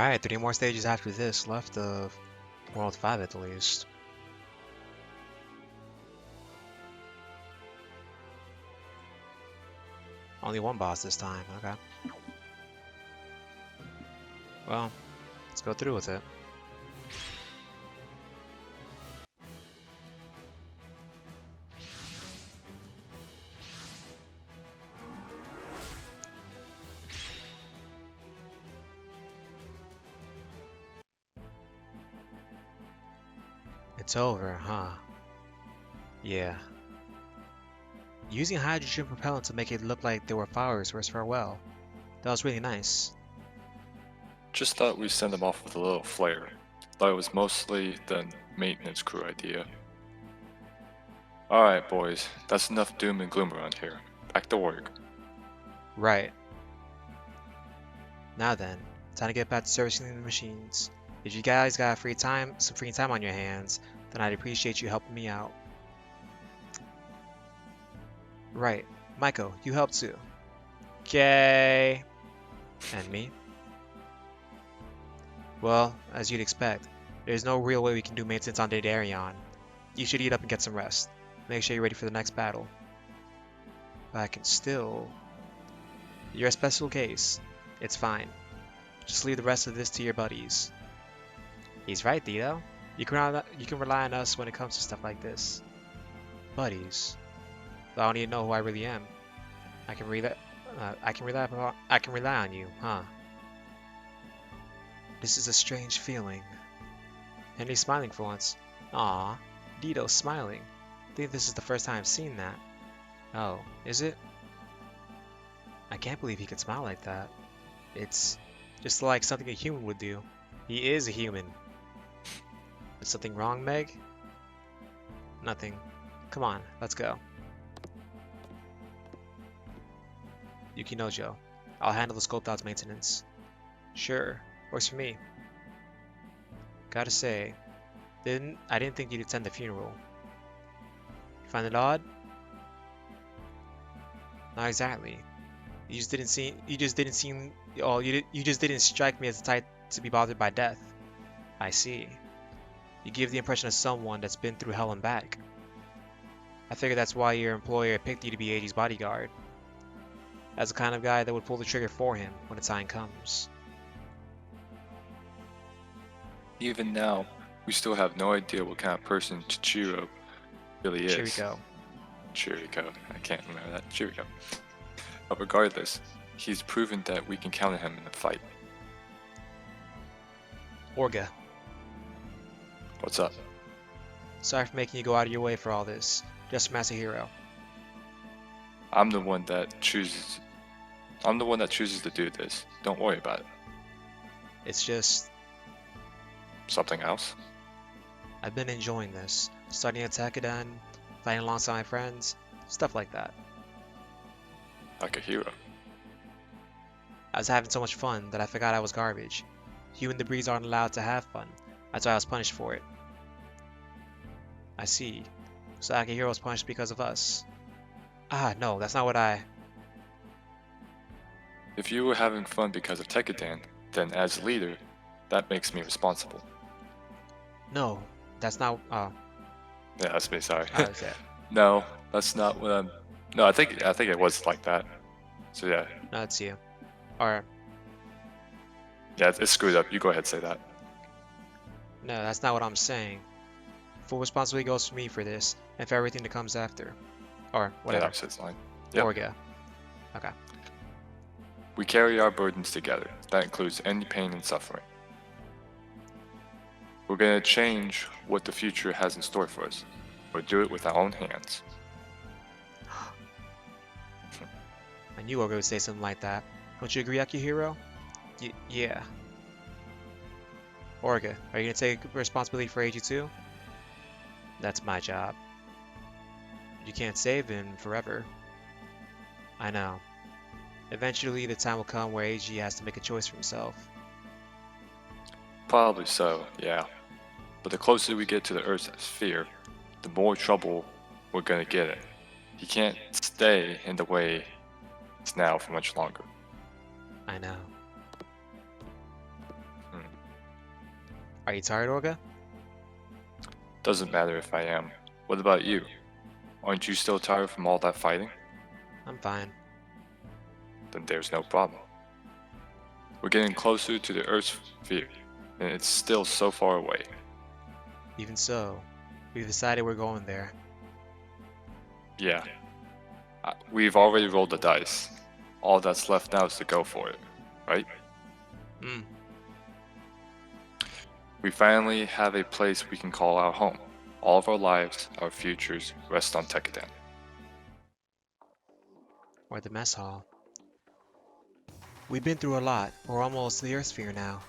Alright, 3 more stages after this left of World 5 at the least. Only one boss this time, okay. Well, let's go through with it. It's over, huh? Yeah. Using hydrogen propellant to make it look like there were flowers was farewell. That was really nice. Just thought we'd send them off with a little flair. Thought it was mostly the maintenance crew idea. Alright boys, that's enough doom and gloom around here. Back to work. Right. Now then, time to get back to servicing the machines. If you guys got some free time on your hands, then I'd appreciate you helping me out. Right. Michael, you help too. Okay. And me? Well, as you'd expect, there's no real way we can do maintenance on Daedarion. You should eat up and get some rest. Make sure you're ready for the next battle. But I can still... You're a special case. It's fine. Just leave the rest of this to your buddies. He's right, Dito. You can rely on us when it comes to stuff like this. Buddies. But I don't even know who I really am. I can rely on you, huh? This is a strange feeling. And he's smiling for once. Aw, Dito's smiling. I think this is the first time I've seen that. Oh, is it? I can't believe he could smile like that. It's just like something a human would do. He is a human. Is something wrong, Meg? Nothing. Come on, let's go. Yukinojo, I'll handle the sculpt out's maintenance. Sure, works for me. Gotta say, I didn't think you'd attend the funeral. You find it odd? Not exactly. You just didn't strike me as the type to be bothered by death. I see. You give the impression of someone that's been through hell and back. I figure that's why your employer picked you to be Eiji's bodyguard. As the kind of guy that would pull the trigger for him when the time comes. Even now, we still have no idea what kind of person Chichiro really is. Chiriko. I can't remember that. Chiriko. But regardless, he's proven that we can count on him in the fight. Orga. What's up? Sorry for making you go out of your way for all this. Just Masahiro. I'm the one that chooses to do this. Don't worry about it. It's just... Something else? I've been enjoying this. Studying at Takadan, fighting alongside my friends, stuff like that. Like a hero. I was having so much fun that I forgot I was garbage. Human debris aren't allowed to have fun. That's why I was punished for it. I see. So Akihiro was punished because of us. Ah, no, that's not what I... If you were having fun because of Tekadan, then as leader, that makes me responsible. No, that's not... Yeah, that's me, sorry. That's it. No, that's not what I'm... No, I think it was like that. So yeah. No, it's you. Or... Yeah, it's screwed up. You go ahead and say that. No, that's not what I'm saying. Full responsibility goes for me for this, and for everything that comes after. Or whatever. Yeah, that's fine. Yep. Orga. Okay. We carry our burdens together. That includes any pain and suffering. We're gonna change what the future has in store for us. We'll do it with our own hands. I knew Orga would say something like that. Don't you agree, Akihiro? Yeah. Orga, are you gonna take responsibility for Eiji too? That's my job. You can't save him forever. I know. Eventually, the time will come where Eiji has to make a choice for himself. Probably so, yeah. But the closer we get to the Earth's sphere, the more trouble we're gonna get in. He can't stay in the way it's now for much longer. I know. Are you tired, Orga? Doesn't matter if I am. What about you? Aren't you still tired from all that fighting? I'm fine. Then there's no problem. We're getting closer to the Earth's sphere, and it's still so far away. Even so, we've decided we're going there. Yeah. We've already rolled the dice. All that's left now is to go for it, right? We finally have a place we can call our home. All of our lives, our futures, rest on Tekkadan. Or the mess hall. We've been through a lot. We're almost to the Earth sphere now.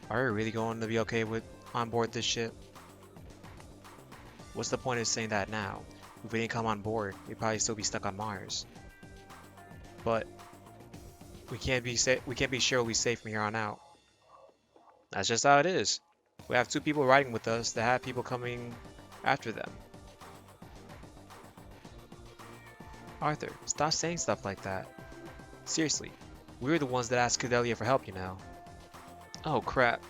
Are we really going to be okay with on board this ship? What's the point of saying that now? If we didn't come on board, we'd probably still be stuck on Mars. But we can't be sure we'll be safe from here on out. That's just how it is. We have 2 people riding with us that have people coming after them. Arthur, stop saying stuff like that. Seriously, we were the ones that asked Cordelia for help, you know. Oh crap.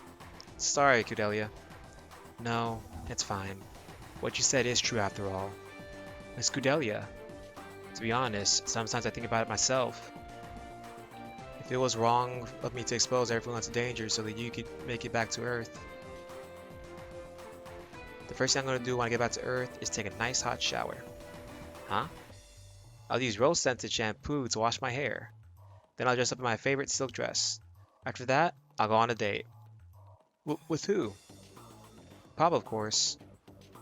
Sorry, Cordelia. No, it's fine. What you said is true after all. Miss Cordelia. To be honest, sometimes I think about it myself. If it was wrong of me to expose everyone to danger so that you could make it back to Earth. The first thing I'm going to do when I get back to Earth is take a nice hot shower. Huh? I'll use rose-scented shampoo to wash my hair. Then I'll dress up in my favorite silk dress. After that, I'll go on a date. With who? Papa, of course.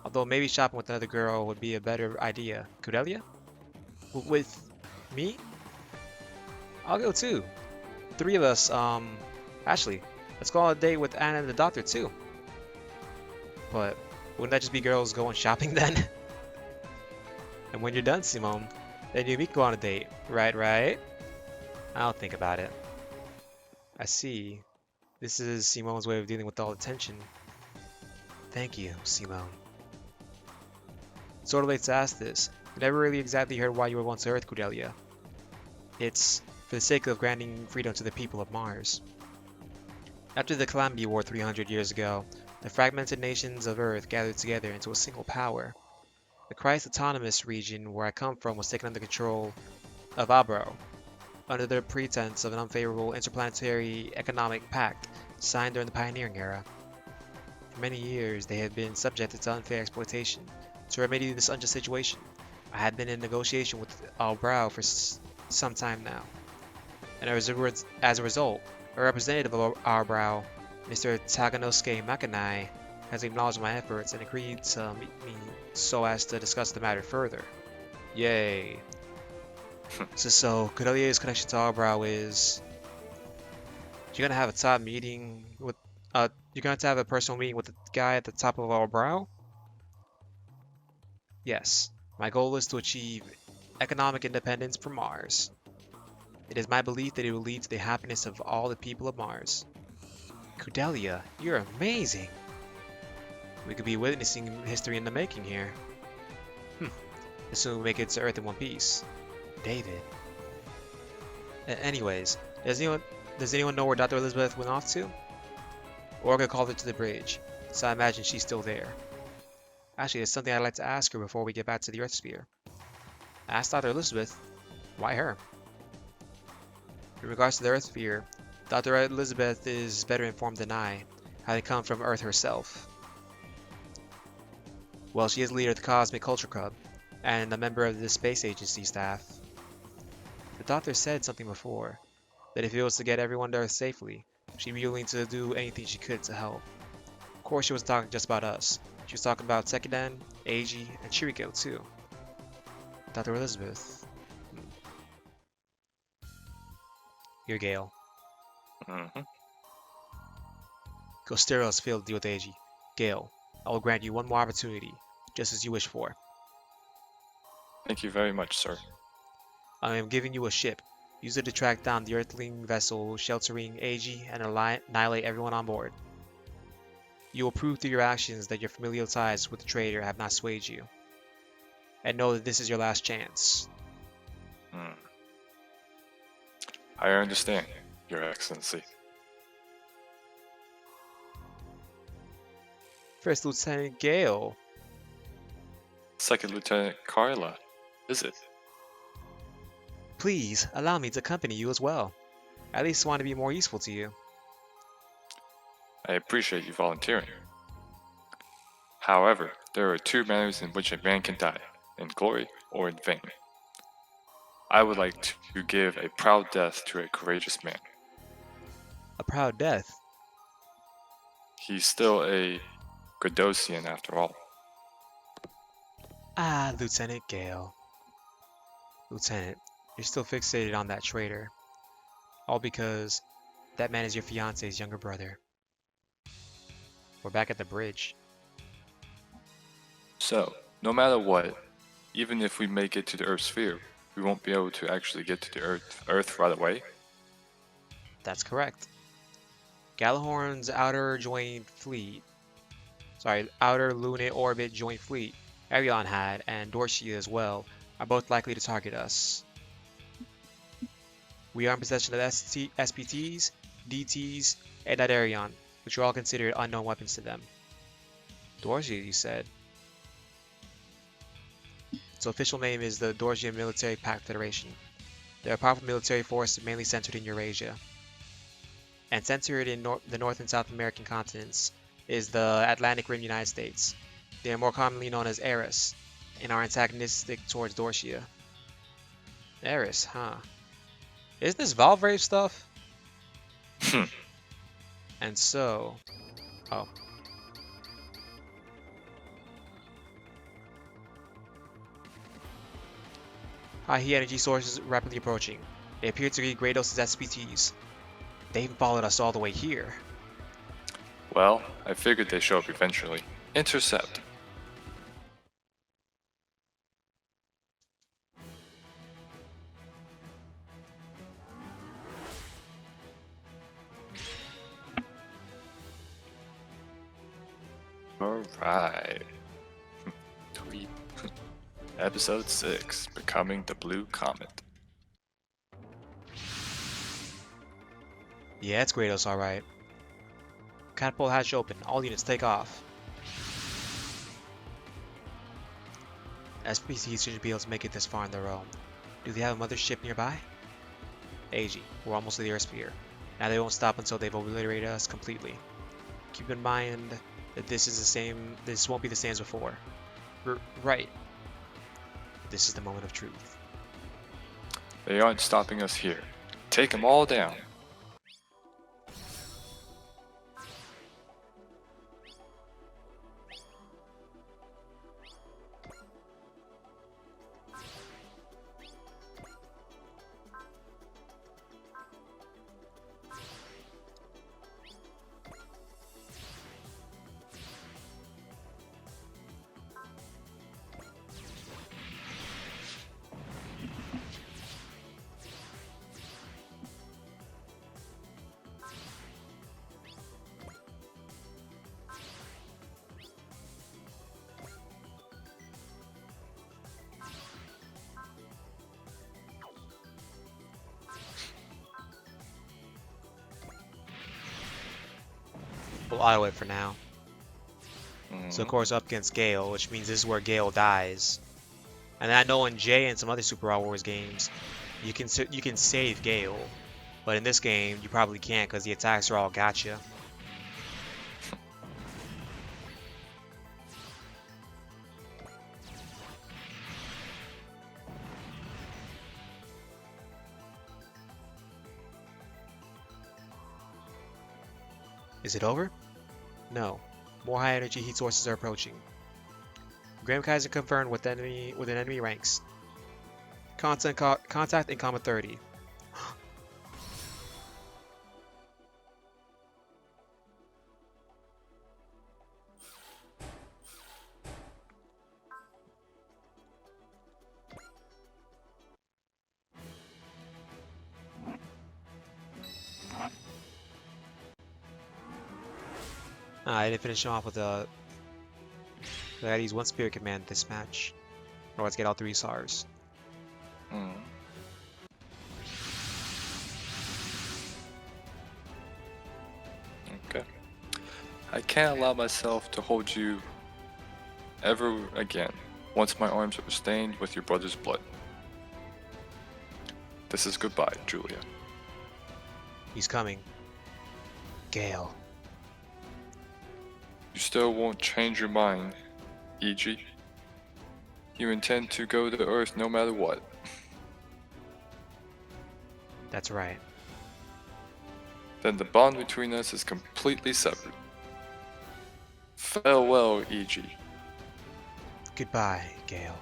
Although maybe shopping with another girl would be a better idea. Cordelia? With me? I'll go too. 3 of us, actually, let's go on a date with Anna and the doctor too. But wouldn't that just be girls going shopping then? And when you're done, Simone, then you and me go on a date. Right? I'll think about it. I see. This is Simone's way of dealing with all the tension. Thank you, Simone. Sort of late to ask this. I never really exactly heard why you were once Earth, Cordelia. It's for the sake of granting freedom to the people of Mars. After the Calamity War 300 years ago, the fragmented nations of Earth gathered together into a single power. The Christ Autonomous region where I come from was taken under control of Abro, under the pretense of an unfavorable interplanetary economic pact signed during the pioneering era. For many years, they had been subjected to unfair exploitation. To remedy this unjust situation, I had been in negotiation with Albrow for some time now. And as a result, a representative of Albrow, Mr. Taganosuke Makanai, has acknowledged my efforts and agreed to meet me so as to discuss the matter further. Yay. So Cordelia's connection to Albrow is... You're gonna have a top meeting with... you're going to have a personal meeting with the guy at the top of Albrow? Yes, my goal is to achieve economic independence from Mars. It is my belief that it will lead to the happiness of all the people of Mars. Cordelia, you're amazing! We could be witnessing history in the making here. Assume we make it to Earth in one piece. David. Anyways, does anyone know where Dr. Elizabeth went off to? Orga called her to the bridge, so I imagine she's still there. Actually, there's something I'd like to ask her before we get back to the Earth sphere. Ask Dr. Elizabeth, why her? In regards to the Earth sphere, Dr. Elizabeth is better informed than I, having come from Earth herself. Well, she is the leader of the Cosmic Culture Club, and a member of the Space Agency staff. The doctor said something before, that if it was to get everyone to Earth safely, she'd be willing to do anything she could to help. Of course, she wasn't talking just about us. She was talking about Tekkadan, Eiji, and Chiriko too. Dr. Elizabeth. You're Gale. Go Steros failed to deal with Eiji. Gale, I will grant you one more opportunity, just as you wish for. Thank you very much, sir. I am giving you a ship. Use it to track down the Earthling vessel sheltering Eiji and annihilate everyone on board. You will prove through your actions that your familial ties with the traitor have not swayed you. And know that this is your last chance. I understand, Your Excellency. First Lieutenant Gale. Second Lieutenant Carla, is it? Please, allow me to accompany you as well. I at least want to be more useful to you. I appreciate you volunteering. However, there are two manners in which a man can die, in glory or in vain. I would like to give a proud death to a courageous man. A proud death? He's still a Gradosian after all. Ah, Lieutenant Gale. Lieutenant, you're still fixated on that traitor. All because that man is your fiance's younger brother. We're back at the bridge. So, no matter what, even if we make it to the Earth sphere, we won't be able to actually get to the Earth right away? That's correct. Galahorn's outer lunar orbit joint fleet, Arion had, and Dorsia as well, are both likely to target us. We are in possession of SPTs, DTs, and Arion, which are all considered unknown weapons to them. Dorsia, you said? Its official name is the Dorsia Military Pact Federation. They are a powerful military force mainly centered in Eurasia. And centered in the North and South American continents is the Atlantic Rim United States. They are more commonly known as Eris, and are antagonistic towards Dorsia. Eris, huh? Isn't this Valvrave stuff? And so... Oh. High heat energy sources rapidly approaching. They appear to be Grados' SPTs. They even followed us all the way here. Well, I figured they'd show up eventually. Intercept. Alright. Tweet. Episode 6, Becoming the Blue Comet. Yeah, it's Grados, alright. Catapult hatch open. All units take off. SPCs shouldn't be able to make it this far on their own. Do they have a mothership nearby? Eiji, we're almost to the Earth sphere. Now they won't stop until they've obliterated us completely. Keep in mind that this won't be the same as before. Right. This is the moment of truth. They aren't stopping us here. Take them all down. We'll auto it for now. So of course up against Gale, which means this is where Gale dies. And I know in J and some other Super Raw Wars games, you can save Gale, but in this game you probably can't because the attacks are all gotcha. Is it over? No. More high energy heat sources are approaching. Graham Kaiser confirmed with enemy ranks. Contact in Comma 30. I didn't finish him off with I gotta use one Spirit Command this match. Otherwise get all 3 SARs. Okay. I can't allow myself to hold you ever again, once my arms are stained with your brother's blood. This is goodbye, Julia. He's coming. Gale. You still won't change your mind, Eiji. You intend to go to Earth no matter what. That's right. Then the bond between us is completely severed. Farewell, Eiji. Goodbye, Gale.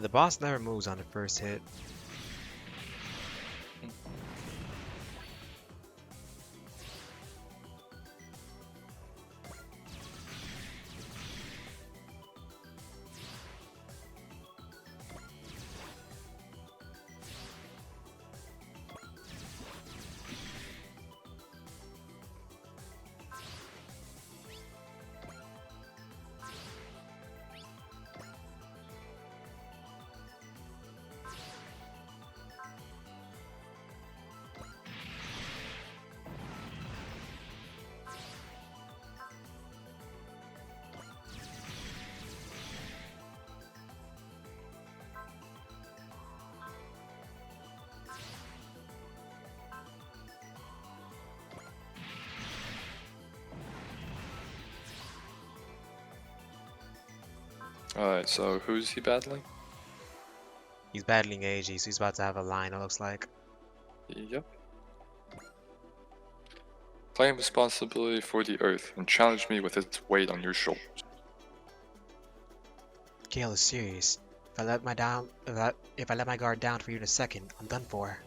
The boss never moves on the first hit. Alright, so who's he battling? He's battling Eiji, so he's about to have a line, it looks like. Yep. Claim responsibility for the Earth and challenge me with its weight on your shoulders. Gale is serious. If I let my guard down for you in a second, I'm done for.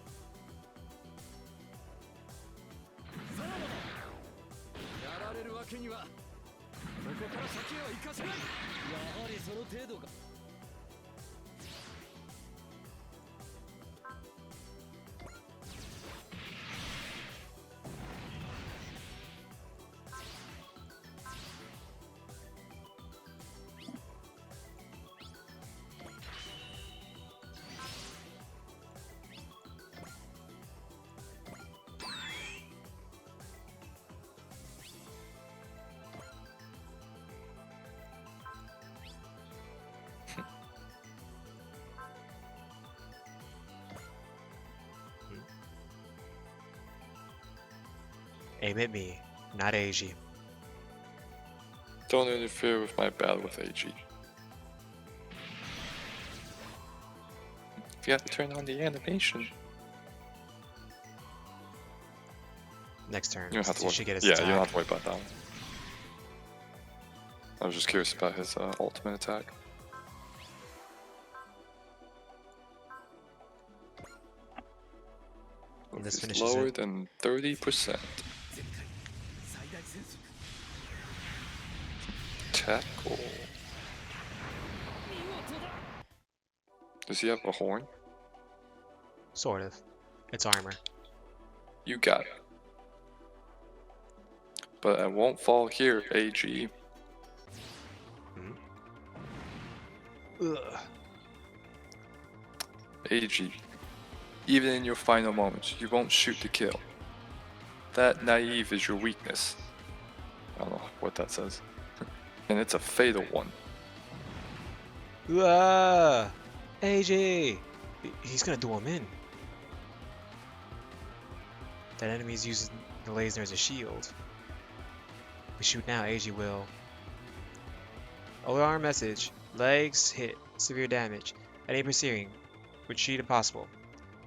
Aim at me, not Eiji. Don't interfere with my battle with Eiji. You have to turn on the animation. Next turn. You don't have to worry. Should get his Yeah, attack. you don't have to worry about that one. I was just curious about his ultimate attack. And this He's finishes lower it. than 30%. Tackle. Does he have a horn? Sort of. It's armor. You got it. But I won't fall here, AG. Ugh. AG. Even in your final moments, you won't shoot to kill. That naive is your weakness. I don't know what that says. And it's a fatal one. Eiji! He's gonna do him in. That enemy's using the Layzner as a shield. If we shoot now, Eiji will. OR message. Legs hit. Severe damage. Enemy pursuing. Retreat impossible.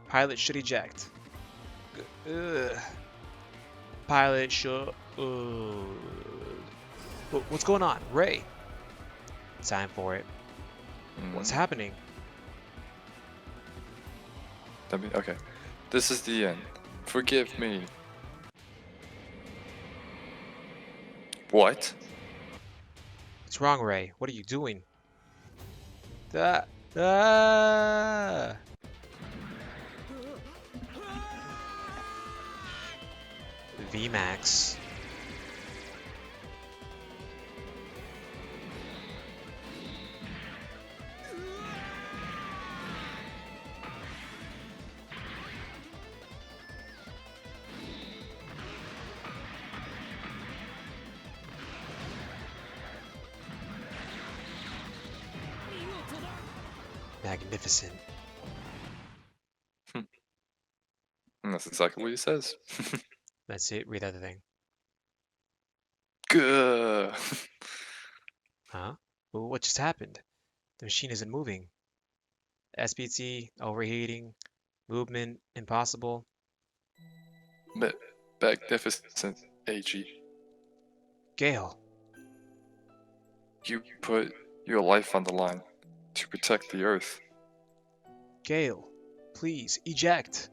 Pilot should eject. Ugh. Pilot should... What's going on? Ray! Time for it. What's happening? Okay. This is the end. Forgive me. What? What's wrong, Ray? What are you doing? Ah! Ah! VMAX. Magnificent. And that's exactly what he says. That's it. Read that thing. Good. Huh? Well, what just happened? The machine isn't moving. SPT, overheating, movement, impossible. Magnificent, Eiji. Gale. You put your life on the line to protect the Earth. Gale. Please, eject.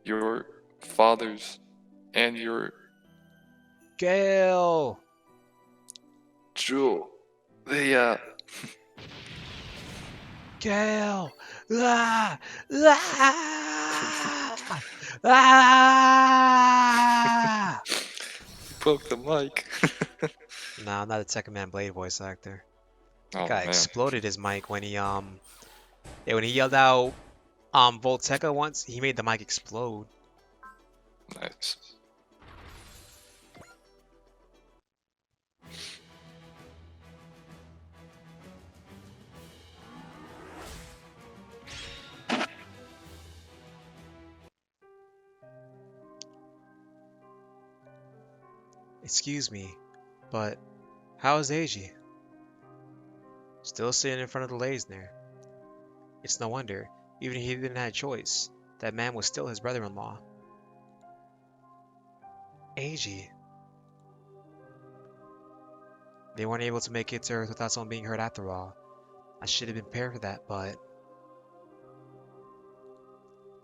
Your fathers and your Gale. Jewel. Gale. Ah! Ah! Ah! You broke the mic. Nah, I'm not a Second Man Blade voice actor. That Oh guy man. exploded his mic when he when he yelled out Volteca once, he made the mic explode. Nice. Excuse me, but how's Eiji? Still sitting in front of the Layzner. It's no wonder, even if he didn't have a choice, that man was still his brother-in-law. Eiji. They weren't able to make it to Earth without someone being hurt after all. I should have been prepared for that, but...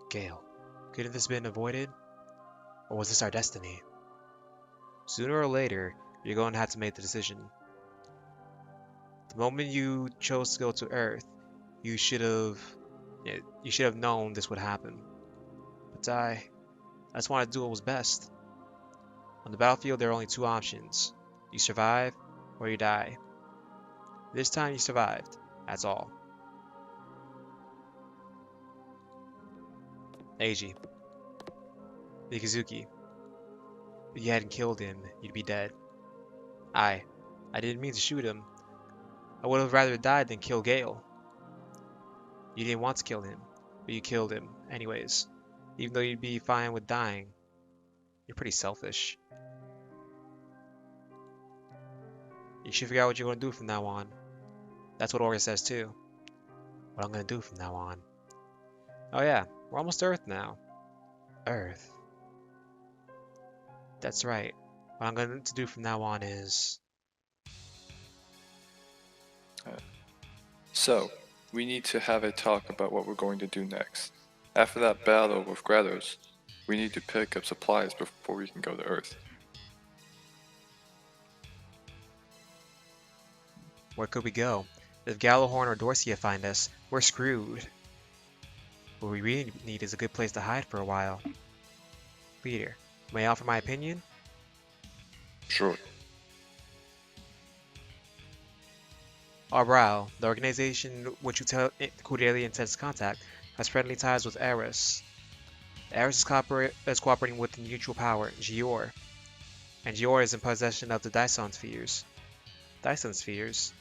Gale, couldn't this have been avoided? Or was this our destiny? Sooner or later, you're going to have to make the decision. The moment you chose to go to Earth, you should have known this would happen. But I just wanted to do what was best. On the battlefield, there are only two options. You survive, or you die. This time you survived. That's all. Eiji. Mikazuki. If you hadn't killed him, you'd be dead. I didn't mean to shoot him. I would have rather died than kill Gale. You didn't want to kill him, but you killed him anyways. Even though you'd be fine with dying. You're pretty selfish. You should figure out what you're going to do from now on. That's what Aura says too. What I'm going to do from now on. Oh yeah, we're almost to Earth now. Earth. That's right. What I'm going to do from now on is... So, we need to have a talk about what we're going to do next. After that battle with Grados, we need to pick up supplies before we can go to Earth. Where could we go? If Gallahorn or Dorcia find us, we're screwed. What we really need is a good place to hide for a while. Leader, may I offer my opinion? Sure. Arbrow, the organization which Cordelia intends to contact, has friendly ties with Eris. Eris is cooperating with the neutral power, Gior. And Gior is in possession of the Dyson Spheres. Dyson Spheres?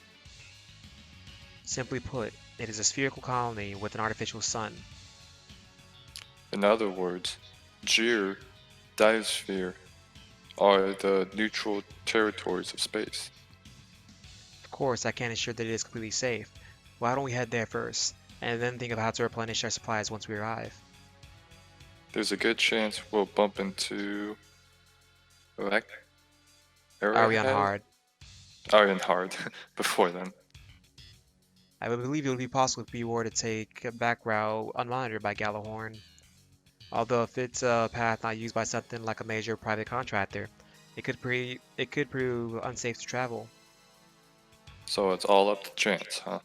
Simply put, it is a spherical colony with an artificial sun. In other words, Gior, Diosphere are the neutral territories of space. Of course, I can't ensure that it is completely safe. Why don't we head there first, and then think of how to replenish our supplies once we arrive? There's a good chance we'll bump into... Arion Hard. Arion Hard before then. I would believe it would be possible if we were to take a back route unmonitored by Gallahorn. Although if it's a path not used by something like a major private contractor, it could prove unsafe to travel. So it's all up to chance, huh?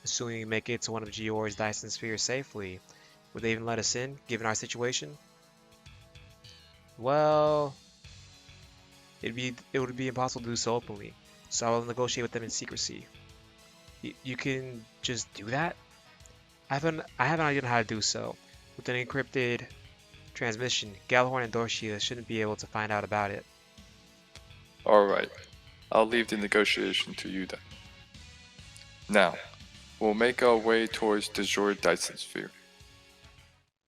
Assuming we make it to one of Gior's Dyson spheres safely, would they even let us in, given our situation? Well, it would be impossible to do so openly, so I will negotiate with them in secrecy. You can just do that? I have an idea on how to do so. With an encrypted transmission, Galahorn and Dorcia shouldn't be able to find out about it. Alright, I'll leave the negotiation to you then. Now, we'll make our way towards the Jor Dyson sphere.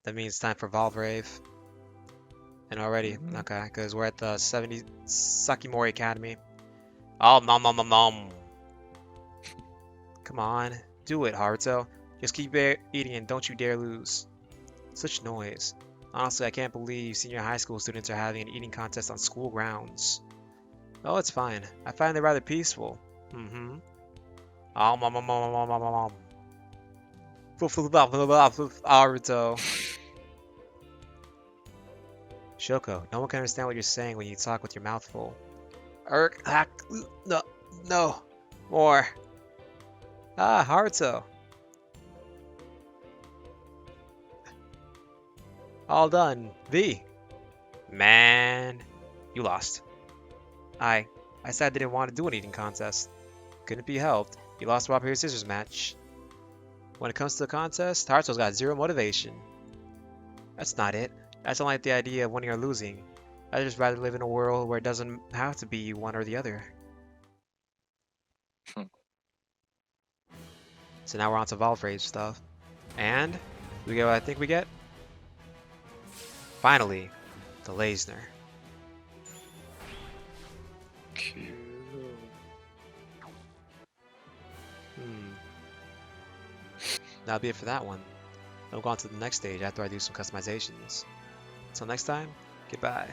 That means time for Valvrave. And already, okay, because we're at the 70 Sakimori Academy. Oh, nom nom nom nom. Come on, do it, Haruto. Just keep eating and don't you dare lose. Such noise. Honestly, I can't believe senior high school students are having an eating contest on school grounds. Oh, it's fine. I find it rather peaceful. Mm-hmm. Naruto. Shoko, no one can understand what you're saying when you talk with your mouth full. No, more. Ah, Haruto. All done. Man, you lost. I said I didn't want to do an eating contest. Couldn't be helped. You lost the rock, paper, scissors match. When it comes to the contest, Haruto's got zero motivation. That's not it. I don't like the idea of winning or losing. I'd just rather live in a world where it doesn't have to be one or the other. So now we're on to Valvrave stuff. And we get what I think we get? Finally, the Layzner. That'll be it for that one. I'll go on to the next stage after I do some customizations. Until next time, goodbye.